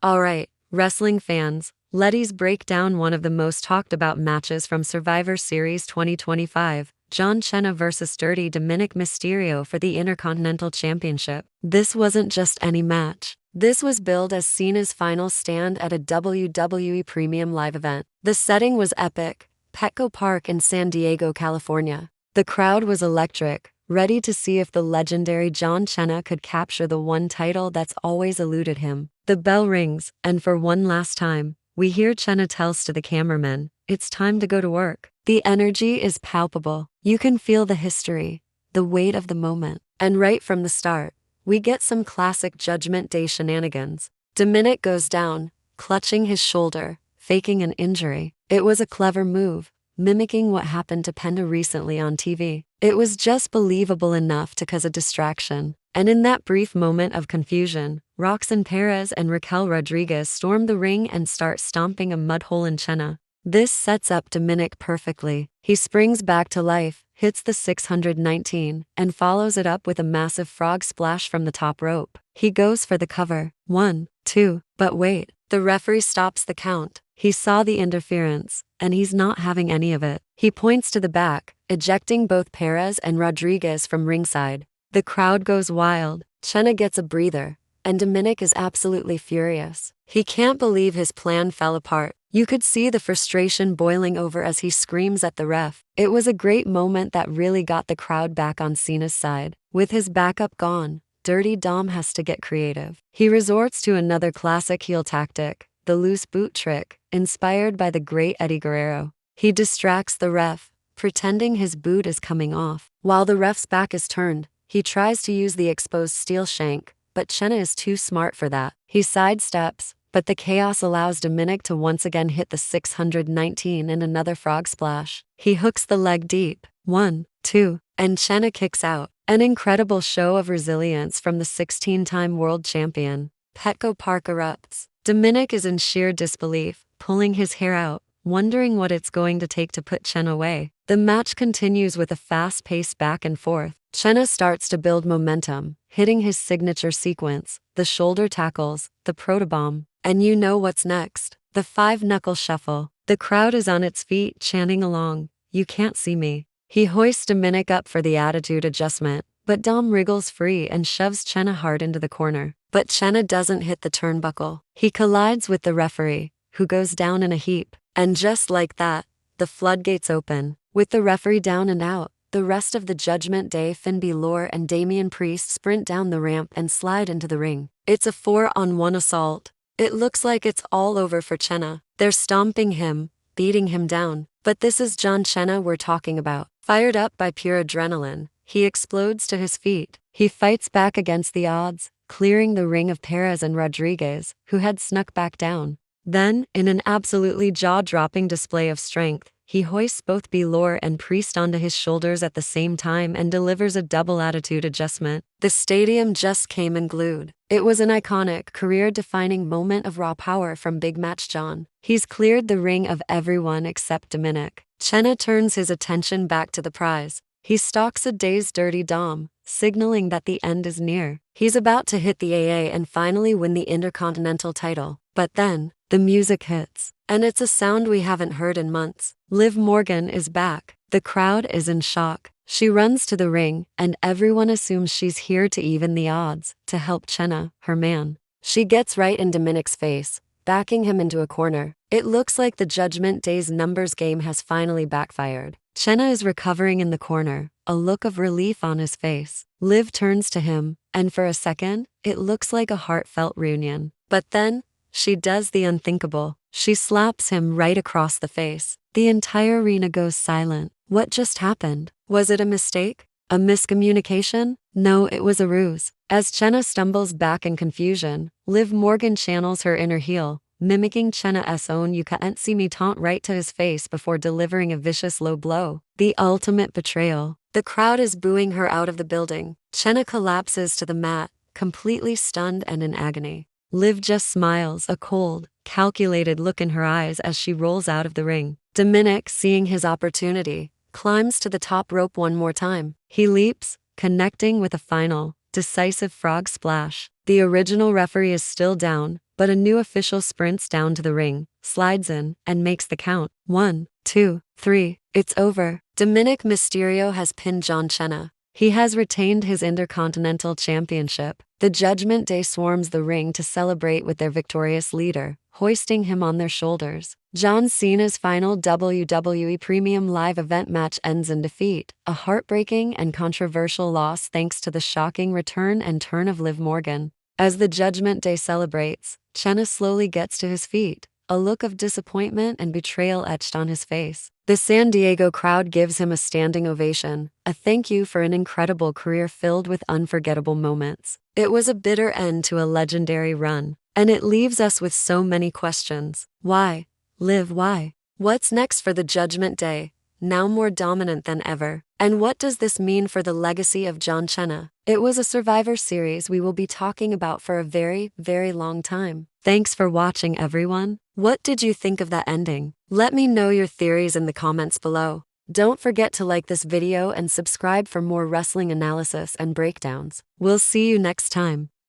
Alright, wrestling fans, let's break down one of the most talked about matches from Survivor Series 2025, John Cena vs. Dirty Dominik Mysterio for the Intercontinental Championship. This wasn't just any match. This was billed as Cena's final stand at a WWE Premium Live event. The setting was epic, Petco Park in San Diego, California. The crowd was electric, ready to see if the legendary John Cena could capture the one title that's always eluded him. The bell rings, and for one last time, we hear Cena tells to the cameraman, "It's time to go to work." The energy is palpable. You can feel the history, the weight of the moment. And right from the start, we get some classic Judgment Day shenanigans. Dominik goes down, clutching his shoulder, faking an injury. It was a clever move, mimicking what happened to Penta recently on TV. It was just believable enough to cause a distraction. And in that brief moment of confusion, Roxanne Perez and Raquel Rodriguez storm the ring and start stomping a mud hole in Cena. This sets up Dominik perfectly. He springs back to life, hits the 619, and follows it up with a massive frog splash from the top rope. He goes for the cover. 1, 2, but wait. The referee stops the count. He saw the interference, and he's not having any of it. He points to the back, ejecting both Perez and Rodriguez from ringside. The crowd goes wild. Cena gets a breather, and Dominik is absolutely furious. He can't believe his plan fell apart. You could see the frustration boiling over as he screams at the ref. It was a great moment that really got the crowd back on Cena's side. With his backup gone, Dirty Dom has to get creative. He resorts to another classic heel tactic, the loose boot trick, inspired by the great Eddie Guerrero. He distracts the ref, pretending his boot is coming off. While the ref's back is turned, he tries to use the exposed steel shank, but Cena is too smart for that. He sidesteps, but the chaos allows Dominik to once again hit the 619 in another frog splash. He hooks the leg deep. 1, 2, and Cena kicks out. An incredible show of resilience from the 16-time world champion. Petco Park erupts. Dominik is in sheer disbelief, pulling his hair out, wondering what it's going to take to put Cena away. The match continues with a fast-paced back and forth. Cena starts to build momentum, hitting his signature sequence, the shoulder tackles, the protobomb. And you know what's next. The 5-knuckle shuffle. The crowd is on its feet chanting along, "You can't see me." He hoists Dominik up for the attitude adjustment, but Dom wriggles free and shoves Cena hard into the corner. But Cena doesn't hit the turnbuckle. He collides with the referee, who goes down in a heap. And just like that, the floodgates open. With the referee down and out, the rest of the Judgment Day, Finn Balor and Damian Priest sprint down the ramp and slide into the ring. It's a 4-on-1 assault. It looks like it's all over for Cena. They're stomping him, beating him down. But this is John Cena we're talking about. Fired up by pure adrenaline, he explodes to his feet. He fights back against the odds, clearing the ring of Perez and Rodriguez, who had snuck back down. Then, in an absolutely jaw-dropping display of strength, he hoists both Balor and Priest onto his shoulders at the same time and delivers a double attitude adjustment. The stadium just came unglued. It was an iconic, career-defining moment of raw power from Big Match John. He's cleared the ring of everyone except Dominik. Cena turns his attention back to the prize. He stalks a dazed Dirty Dom, signaling that the end is near. He's about to hit the AA and finally win the Intercontinental title. But then, the music hits. And it's a sound we haven't heard in months. Liv Morgan is back. The crowd is in shock. She runs to the ring, and everyone assumes she's here to even the odds, to help Cena, her man. She gets right in Dominik's face, backing him into a corner. It looks like the Judgment Day's numbers game has finally backfired. Cena is recovering in the corner, a look of relief on his face. Liv turns to him, and for a second, it looks like a heartfelt reunion. But then, she does the unthinkable. She slaps him right across the face. The entire arena goes silent. What just happened? Was it a mistake? A miscommunication? No, it was a ruse. As Cena stumbles back in confusion, Liv Morgan channels her inner heel, mimicking Cena's own "you can't see me" taunt right to his face before delivering a vicious low blow. The ultimate betrayal. The crowd is booing her out of the building. Cena collapses to the mat, completely stunned and in agony. Liv just smiles, a cold, calculated look in her eyes as she rolls out of the ring. Dominik, seeing his opportunity, climbs to the top rope one more time. He leaps, connecting with a final, decisive frog splash. The original referee is still down, but a new official sprints down to the ring, slides in, and makes the count. 1, 2, 3. It's over. Dominik Mysterio has pinned John Cena. He has retained his Intercontinental Championship. The Judgment Day swarms the ring to celebrate with their victorious leader, hoisting him on their shoulders. John Cena's final WWE Premium Live event match ends in defeat, a heartbreaking and controversial loss thanks to the shocking return and turn of Liv Morgan. As the Judgment Day celebrates, Cena slowly gets to his feet, a look of disappointment and betrayal etched on his face. The San Diego crowd gives him a standing ovation, a thank you for an incredible career filled with unforgettable moments. It was a bitter end to a legendary run, and it leaves us with so many questions. Why? Liv, why? What's next for the Judgment Day, now more dominant than ever? And what does this mean for the legacy of John Cena? It was a Survivor Series we will be talking about for a very, very long time. Thanks for watching, everyone. What did you think of that ending? Let me know your theories in the comments below. Don't forget to like this video and subscribe for more wrestling analysis and breakdowns. We'll see you next time.